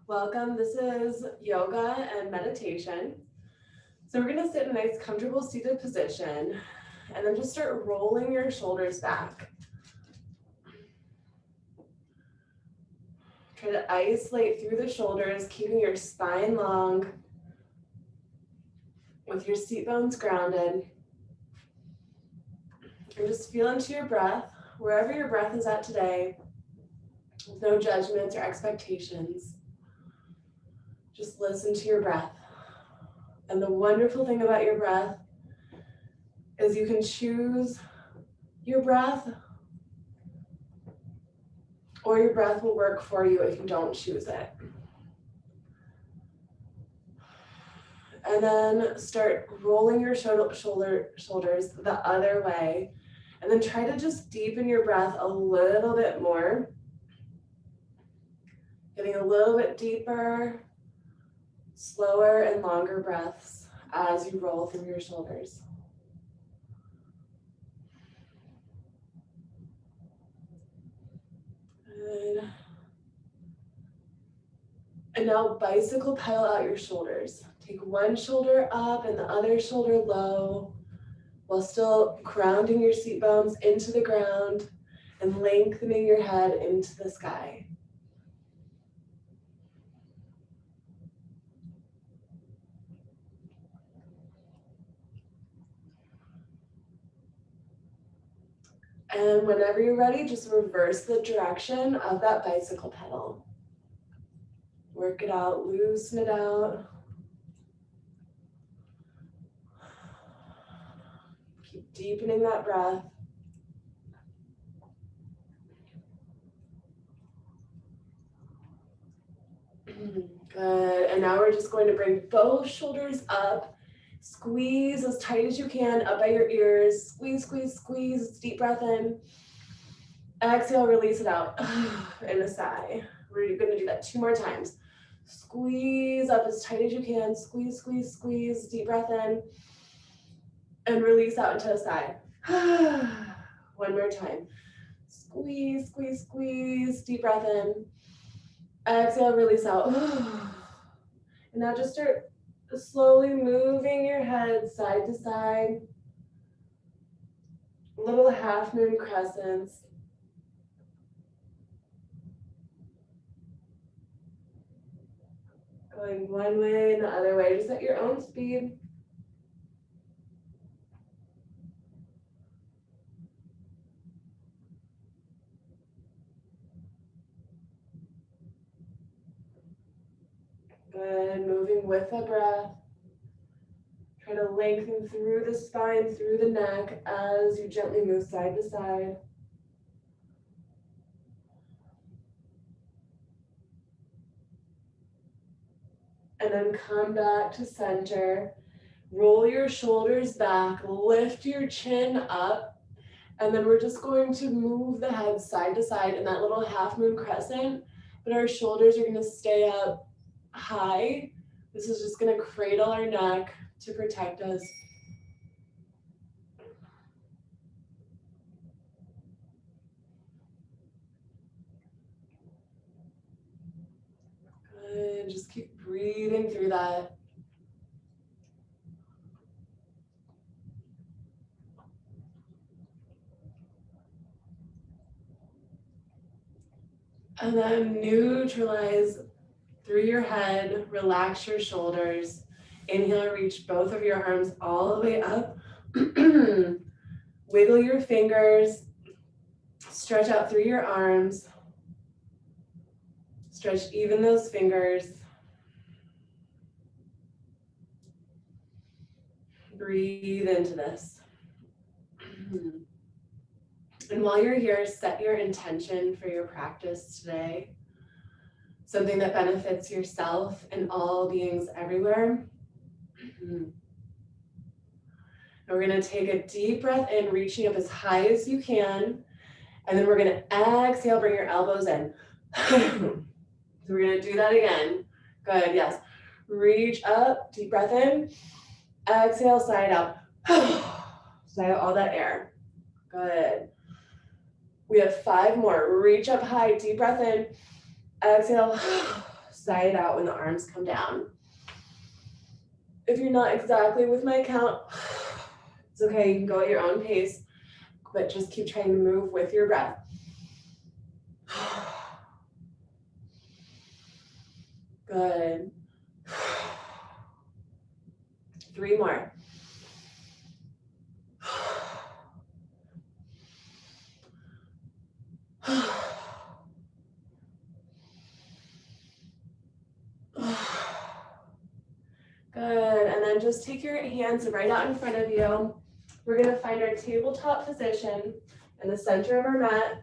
Welcome. This is yoga and meditation. So we're going to sit in a nice comfortable seated position and then just start rolling your shoulders back. Try to isolate through the shoulders, keeping your spine long with your seat bones grounded. And just feel into your breath, wherever your breath is at today, with no judgments or expectations. Just listen to your breath. And the wonderful thing about your breath is you can choose your breath, or your breath will work for you if you don't choose it. And then start rolling your shoulders the other way. And then try to just deepen your breath a little bit more. Getting a little bit deeper, slower and longer breaths as you roll through your shoulders. Good. And now bicycle pedal out your shoulders. Take one shoulder up and the other shoulder low, while still grounding your seat bones into the ground and lengthening your head into the sky. And whenever you're ready, just reverse the direction of that bicycle pedal. Work it out, loosen it out. Keep deepening that breath. Good. And now we're just going to bring both shoulders up. Squeeze as tight as you can up by your ears. Squeeze, squeeze, squeeze. Deep breath in. Exhale, release it out. And a sigh. We're going to do that 2 more times. Squeeze up as tight as you can. Squeeze, squeeze, squeeze. Deep breath in. And release out into a sigh. 1 more time. Squeeze, squeeze, squeeze. Deep breath in. Exhale, release out. And now just start slowly moving your head side to side. Little half moon crescents. Going one way and the other way, just at your own speed. Good, moving with the breath. Try to lengthen through the spine, through the neck as you gently move side to side. And then come back to center. Roll your shoulders back, lift your chin up, and then we're just going to move the head side to side in that little half moon crescent, but our shoulders are going to stay up high. This is just going to cradle our neck to protect us. Good, just keep breathing through that. And then neutralize through your head, relax your shoulders. Inhale, reach both of your arms all the way up. Wiggle your fingers, stretch out through your arms. Stretch even those fingers. Breathe into this. And while you're here, set your intention for your practice today. Something that benefits yourself and all beings everywhere. And we're going to take a deep breath in, reaching up as high as you can. And then we're going to exhale, bring your elbows in. So we're going to do that again. Good, yes. Reach up, deep breath in. Exhale, sigh it out. Sigh out all that air. Good. We have 5 more. Reach up high, deep breath in. Exhale, sigh it out when the arms come down. If you're not exactly with my count, it's okay, you can go at your own pace, but just keep trying to move with your breath. Good. 3 more. Good, and then just take your hands right out in front of you. We're gonna find our tabletop position in the center of our mat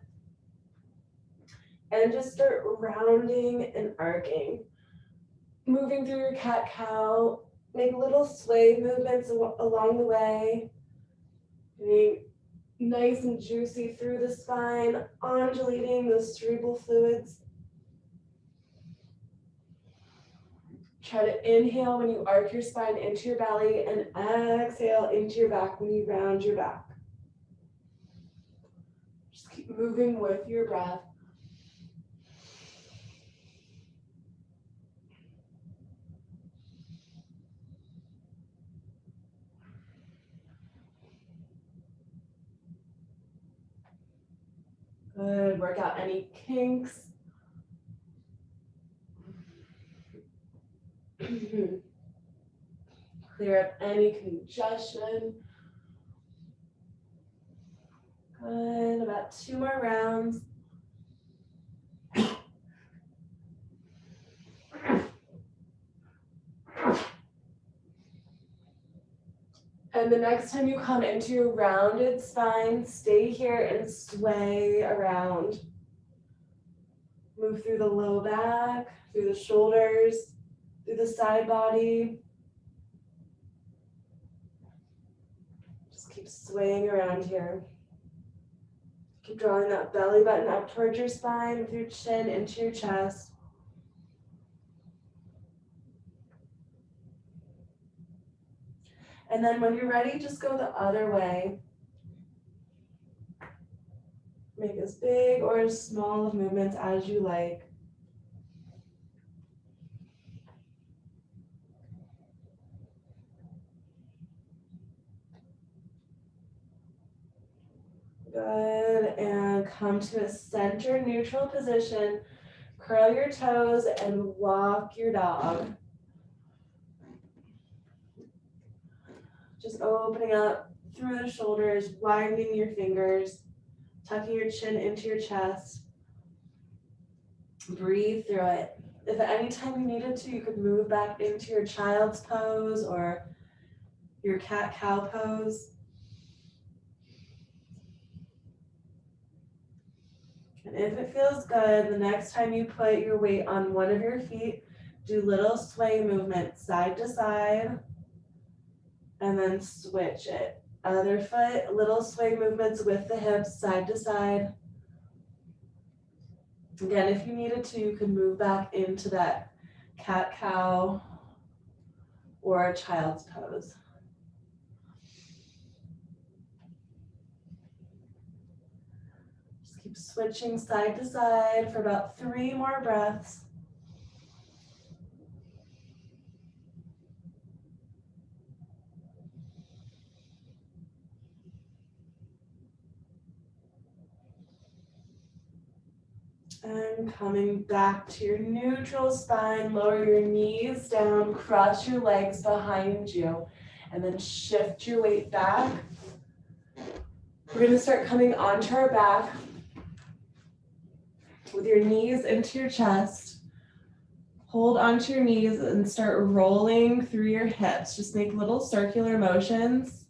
and just start rounding and arcing. Moving through your cat-cow, make little sway movements along the way. Getting nice and juicy through the spine, undulating those cerebral fluids. Try to inhale when you arc your spine into your belly and exhale into your back when you round your back. Just keep moving with your breath. Good. Work out any kinks. Clear up any congestion. Good. About 2 more rounds. And the next time you come into your rounded spine, stay here and sway around. Move through the low back, through the shoulders, through the side body. Just keep swaying around here. Keep drawing that belly button up towards your spine with your chin into your chest. And then when you're ready, just go the other way. Make as big or as small of movements as you like. Good, and come to a center neutral position. Curl your toes and walk your dog. Just opening up through the shoulders, widening your fingers, tucking your chin into your chest. Breathe through it. If at any time you needed to, you could move back into your child's pose or your cat-cow pose. And if it feels good, the next time you put your weight on one of your feet, do little sway movements side to side, and then switch it. Other foot, little sway movements with the hips side to side. Again, if you needed to, you could move back into that cat-cow or a child's pose. Just keep switching side to side for about 3 more breaths. And coming back to your neutral spine, lower your knees down, cross your legs behind you, and then shift your weight back. We're going to start coming onto our back with your knees into your chest. Hold onto your knees and start rolling through your hips. Just make little circular motions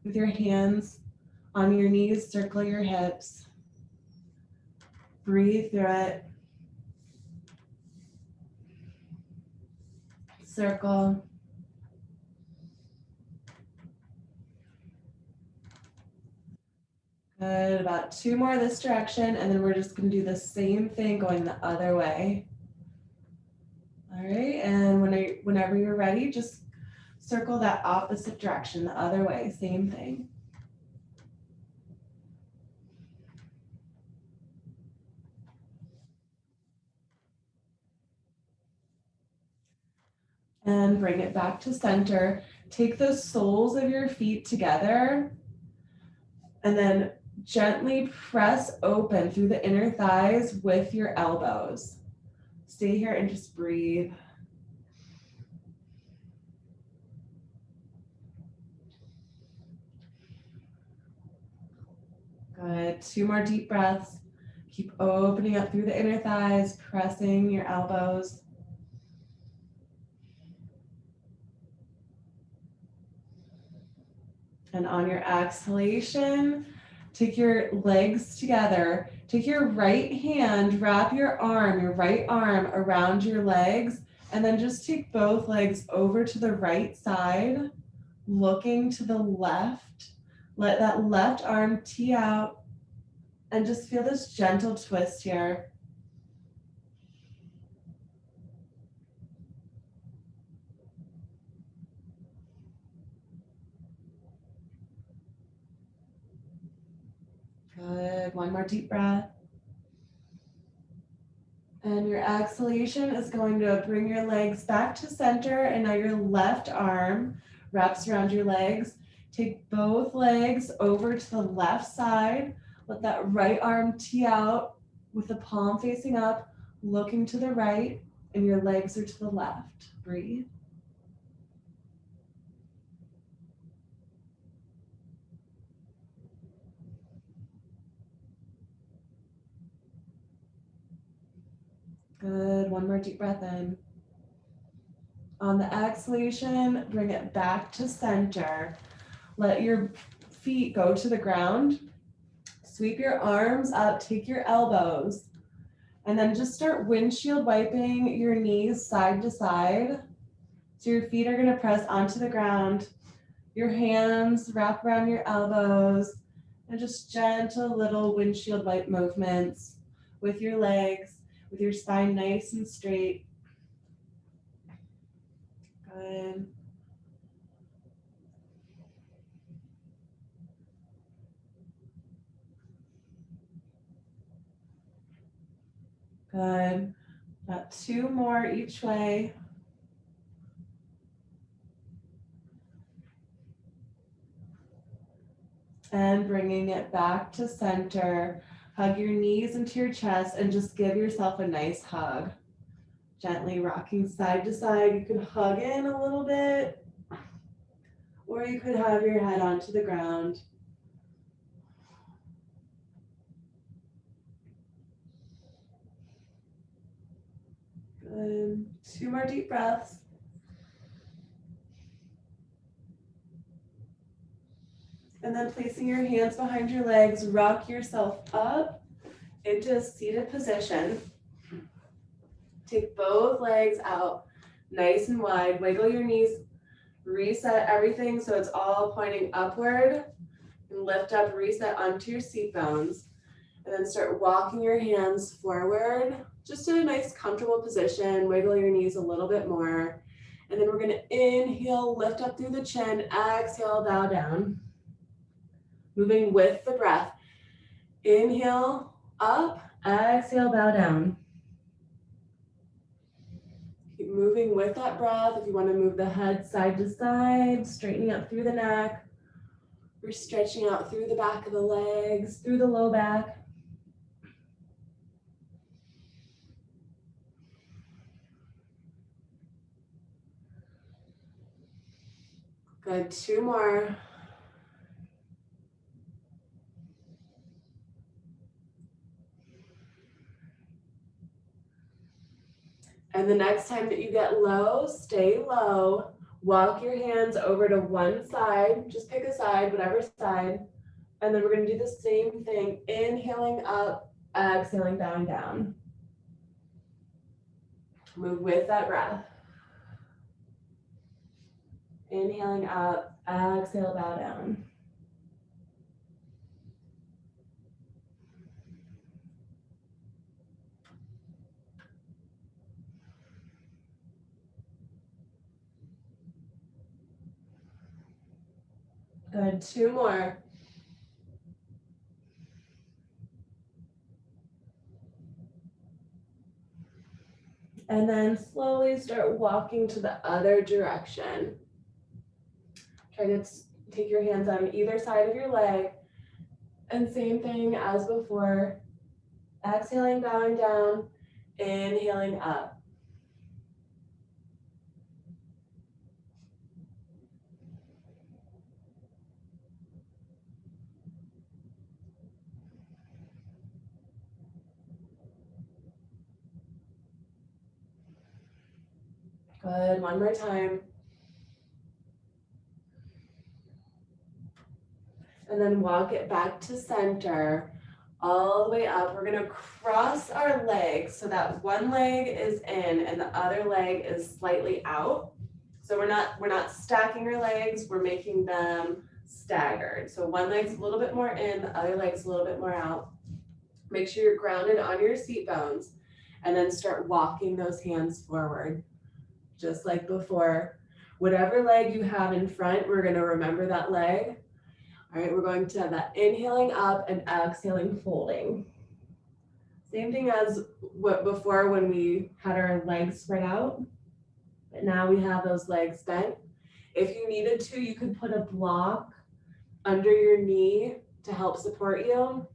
with your hands on your knees, circle your hips. Breathe through it. Circle. Good, about 2 more this direction, and then we're just going to do the same thing going the other way. All right, and whenever you're ready, just circle that opposite direction, the other way, same thing. And bring it back to center. Take the soles of your feet together and then gently press open through the inner thighs with your elbows. Stay here and just breathe. Good. 2 more deep breaths. Keep opening up through the inner thighs, pressing your elbows. And on your exhalation, take your legs together. Take your right hand, wrap your right arm around your legs, and then just take both legs over to the right side, looking to the left. Let that left arm tee out and just feel this gentle twist here. Good. 1 more deep breath. And your exhalation is going to bring your legs back to center, and now your left arm wraps around your legs. Take both legs over to the left side. Let that right arm tee out with the palm facing up, looking to the right, and your legs are to the left. Breathe. Good. 1 more deep breath in. On the exhalation, bring it back to center. Let your feet go to the ground. Sweep your arms up, take your elbows, and then just start windshield wiping your knees side to side. So your feet are gonna press onto the ground. Your hands wrap around your elbows, and just gentle little windshield wipe movements with your legs, with your spine nice and straight. Good. Good. Got 2 more each way. And bringing it back to center. Hug your knees into your chest and just give yourself a nice hug. Gently rocking side to side. You can hug in a little bit, or you could have your head onto the ground. Good. 2 more deep breaths. And then placing your hands behind your legs, rock yourself up into a seated position. Take both legs out nice and wide. Wiggle your knees. Reset everything so it's all pointing upward. And lift up, reset onto your seat bones. And then start walking your hands forward. Just in a nice comfortable position. Wiggle your knees a little bit more. And then we're going to inhale, lift up through the chin. Exhale, bow down. Moving with the breath. Inhale, up. Exhale, bow down. Keep moving with that breath. If you want to move the head side to side, straightening up through the neck. We're stretching out through the back of the legs, through the low back. Good, 2 more. And the next time that you get low, stay low. Walk your hands over to one side. Just pick a side, whatever side. And then we're going to do the same thing. Inhaling up, exhaling down, down. Move with that breath. Inhaling up, exhale, bow down. Good, 2 more. And then slowly start walking to the other direction. Try to take your hands on either side of your leg. And same thing as before. Exhaling, bowing down, inhaling up. Good, one more time. And then walk it back to center, all the way up. We're gonna cross our legs so that one leg is in and the other leg is slightly out. So we're not stacking our legs, we're making them staggered. So one leg's a little bit more in, the other leg's a little bit more out. Make sure you're grounded on your seat bones and then start walking those hands forward, just like before. Whatever leg you have in front, we're gonna remember that leg. All right, we're going to have that inhaling up and exhaling folding. Same thing as what before when we had our legs spread out, but now we have those legs bent. If you needed to, you could put a block under your knee to help support you.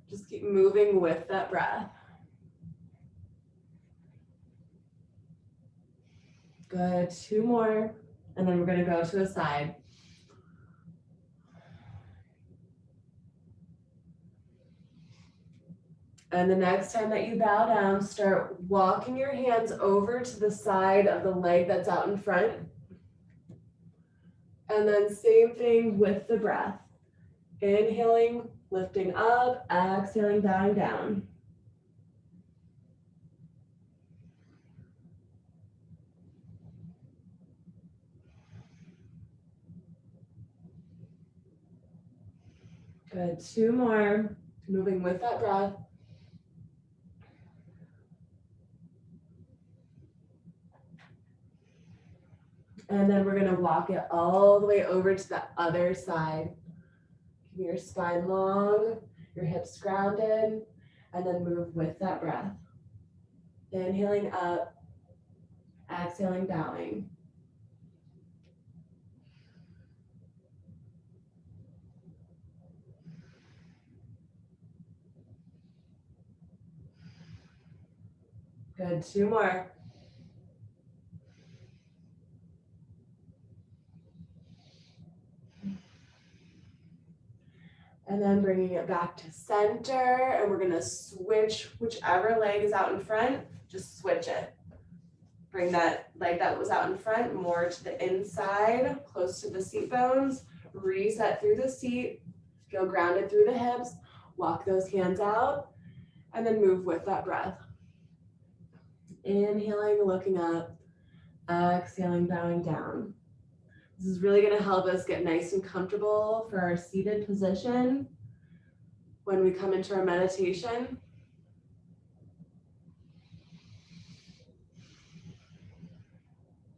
Just keep moving with that breath. Good, 2 more, and then we're gonna go to a side. And the next time that you bow down, start walking your hands over to the side of the leg that's out in front. And then same thing with the breath. Inhaling, lifting up, exhaling, bowing down. Good, 2 more, moving with that breath. And then we're gonna walk it all the way over to the other side. Keep your spine long, your hips grounded, and then move with that breath. Inhaling up, exhaling, bowing. Good, 2 more. And then bringing it back to center, and we're gonna switch whichever leg is out in front, just switch it. Bring that leg that was out in front more to the inside, close to the seat bones. Reset through the seat, feel grounded through the hips, walk those hands out, and then move with that breath. Inhaling, looking up, exhaling, bowing down. This is really going to help us get nice and comfortable for our seated position when we come into our meditation.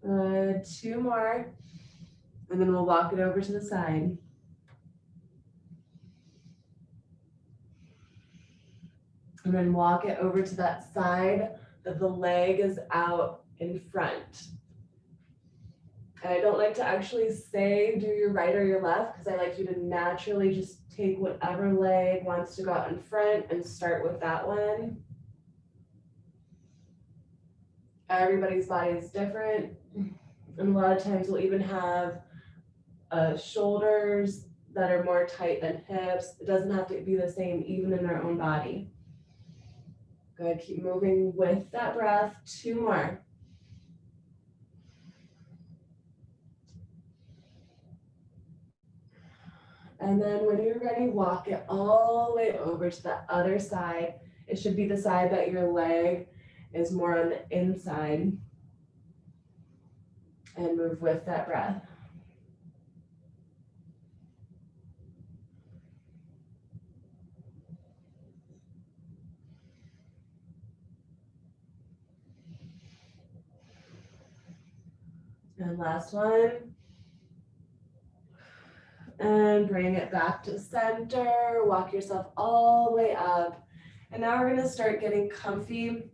Good, 2 more, and then we'll walk it over to the side. And then walk it over to that side that the leg is out in front. And I don't like to actually say do your right or your left because I like you to naturally just take whatever leg wants to go out in front and start with that one. Everybody's body is different. And a lot of times we'll even have shoulders that are more tight than hips. It doesn't have to be the same even in our own body. Good, keep moving with that breath. 2 more. And then when you're ready, walk it all the way over to the other side. It should be the side that your leg is more on the inside. And move with that breath. And last one. And bring it back to center. Walk yourself all the way up. And now we're gonna start getting comfy.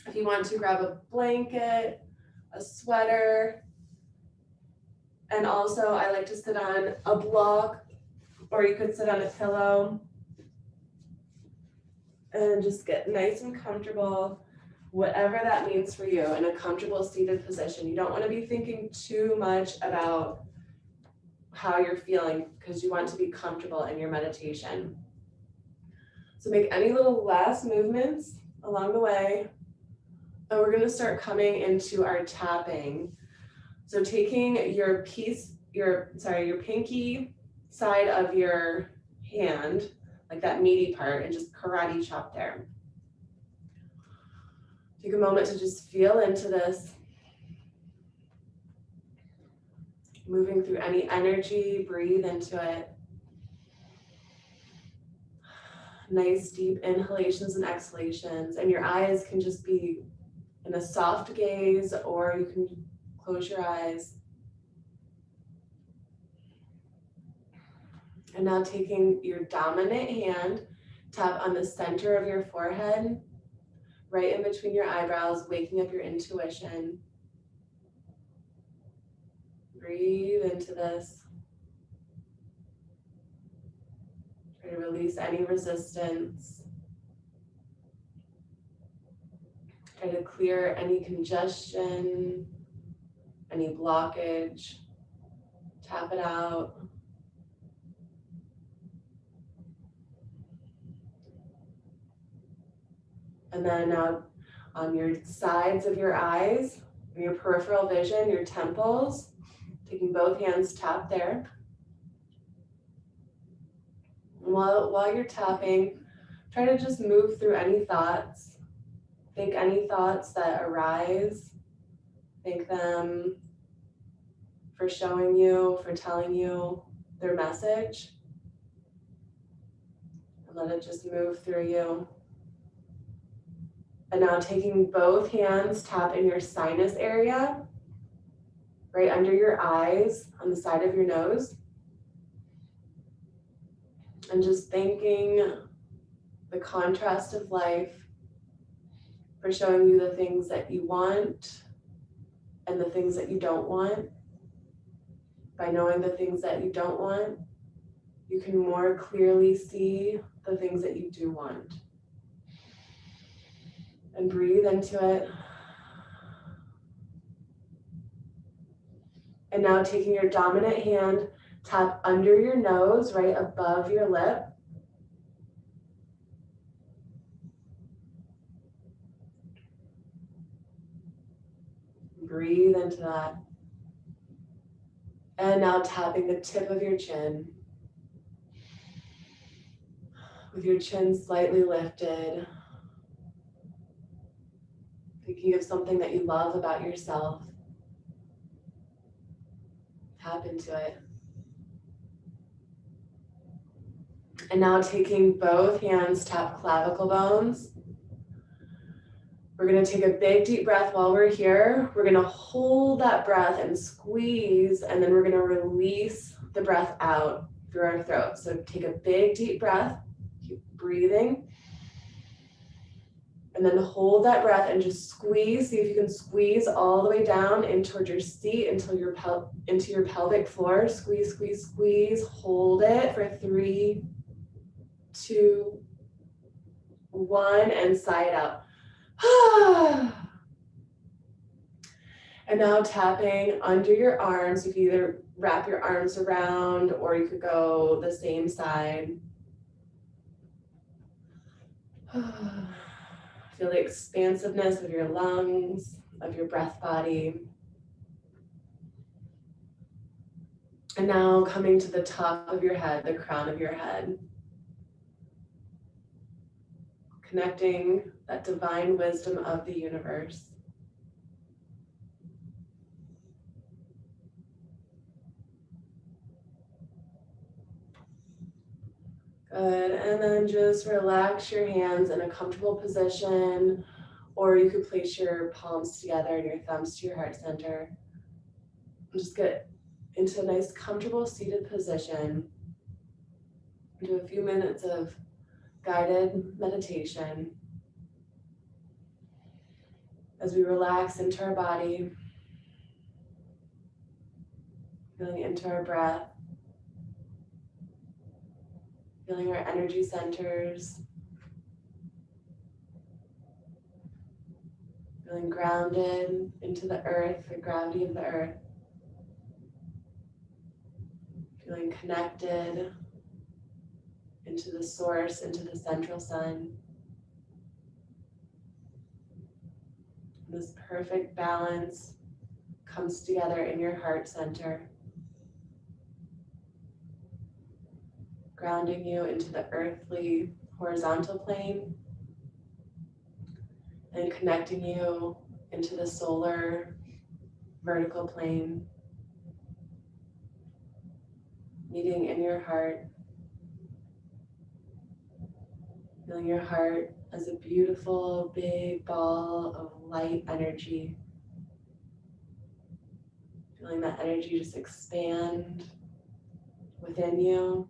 If you want to, grab a blanket, a sweater, and also I like to sit on a block, or you could sit on a pillow and just get nice and comfortable, whatever that means for you, in a comfortable seated position. You don't want to be thinking too much about how you're feeling because you want to be comfortable in your meditation. So make any little last movements along the way. And we're going to start coming into our tapping. So taking your pinky side of your hand, like that meaty part, and just karate chop there. Take a moment to just feel into this. Moving through any energy, breathe into it. Nice deep inhalations and exhalations, and your eyes can just be in a soft gaze, or you can close your eyes. And now taking your dominant hand, tap on the center of your forehead, right in between your eyebrows, waking up your intuition. Breathe into this. Try to release any resistance. Try to clear any congestion, any blockage. Tap it out. And then now on your sides of your eyes, your peripheral vision, your temples, taking both hands, tap there. While you're tapping, try to just move through any thoughts. Think any thoughts that arise. Thank them for showing you, for telling you their message. And let it just move through you. And now taking both hands, tap in your sinus area, right under your eyes, on the side of your nose. And just thanking the contrast of life for showing you the things that you want and the things that you don't want. By knowing the things that you don't want, you can more clearly see the things that you do want. And breathe into it. And now taking your dominant hand, tap under your nose, right above your lip. Breathe into that. And now tapping the tip of your chin. With your chin slightly lifted. Thinking of something that you love about yourself. Tap into it. And now taking both hands, tap clavicle bones. We're going to take a big deep breath while we're here. We're going to hold that breath and squeeze, and then we're going to release the breath out through our throat. So take a big deep breath, keep breathing, and then hold that breath and just squeeze. See if you can squeeze all the way down in towards your seat until your into your pelvic floor. Squeeze, squeeze, squeeze. Hold it for 3, 2, 1, and sigh it out. And now tapping under your arms. You can either wrap your arms around or you could go the same side. Feel the expansiveness of your lungs, of your breath body. And now coming to the top of your head, the crown of your head. Connecting that divine wisdom of the universe. Good, and then just relax your hands in a comfortable position, or you could place your palms together and your thumbs to your heart center. And just get into a nice comfortable seated position. Do a few minutes of guided meditation as we relax into our body, feeling into our breath, feeling our energy centers, feeling grounded into the earth, the gravity of the earth, feeling connected into the source, into the central sun. This perfect balance comes together in your heart center, grounding you into the earthly horizontal plane and connecting you into the solar vertical plane, meeting in your heart, feeling your heart as a beautiful big ball of light energy. Feeling that energy just expand within you,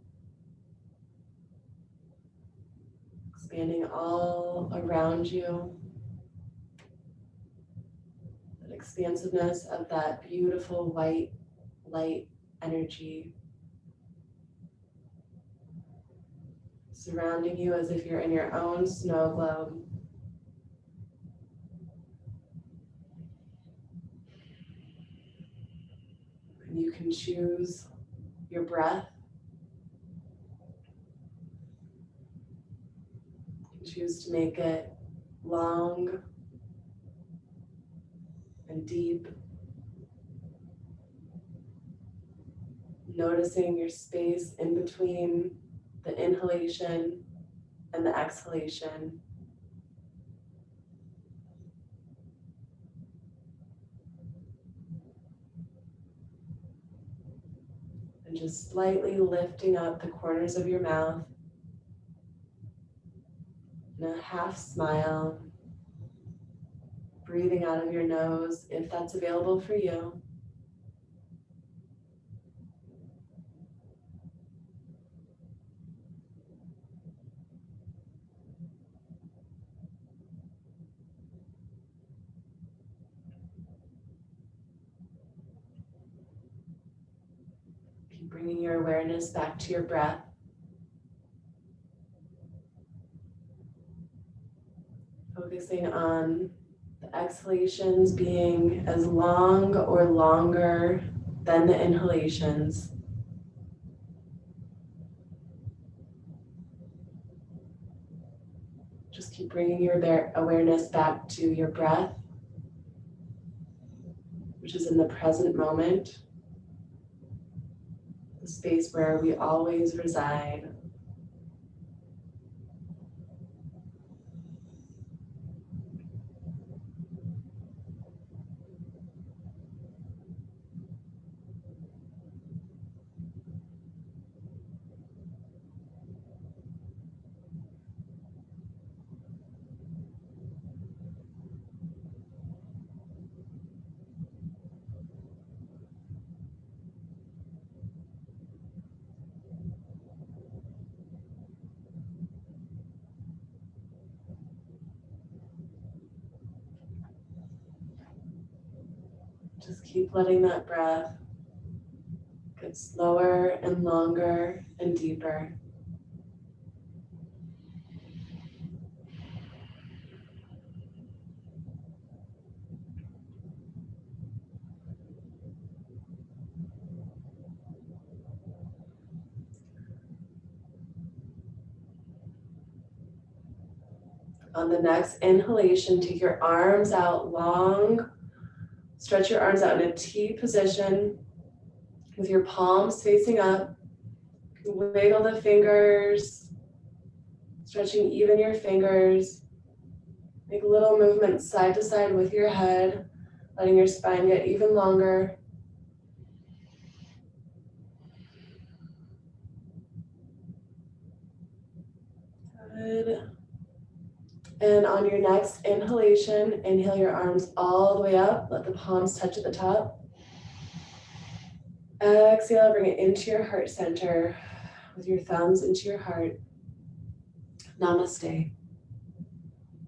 expanding all around you. That expansiveness of that beautiful white light energy surrounding you as if you're in your own snow globe. And you can choose your breath. You can choose to make it long and deep. Noticing your space in between the inhalation and the exhalation. And just slightly lifting up the corners of your mouth in a half smile, breathing out of your nose if that's available for you. Keep bringing your awareness back to your breath. Focusing on the exhalations being as long or longer than the inhalations. Just keep bringing your awareness back to your breath, which is in the present moment, the space where we always reside. Just keep letting that breath get slower and longer and deeper. On the next inhalation, take your arms out long. Stretch your arms out in a T position with your palms facing up. Wiggle the fingers, stretching even your fingers. Make little movements side to side with your head, letting your spine get even longer. Good. And on your next inhalation, inhale your arms all the way up. Let the palms touch at the top. Exhale, bring it into your heart center with your thumbs into your heart. Namaste.